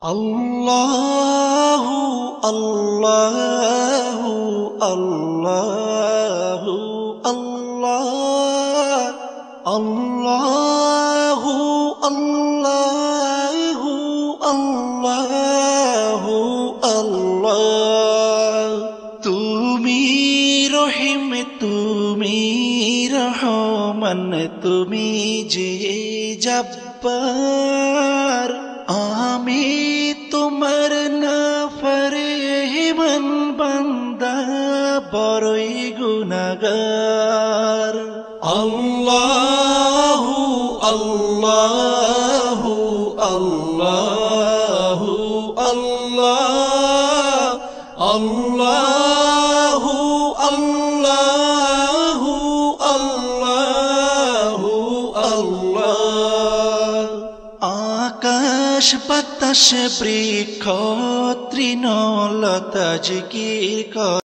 আল্লাহু আল্লাহু আল্লাহু আল্লাহ আল্লাহু আল্লাহু আল্লাহু আল্লাহ। তুমি রহিম, তুমি রহমান, তুমি যে জব্বার। আমি তোমার নাফরমান বান্দা, বড়ই গুনাহগার। আল্লাহু আল্লাহু আল্লাহু আল্লাহ আল্লাহু আল্লাহু আল্লাহু আল্লাহ। আকাশ বাতাস বৃক্ষ তৃণলতা জিকির কর।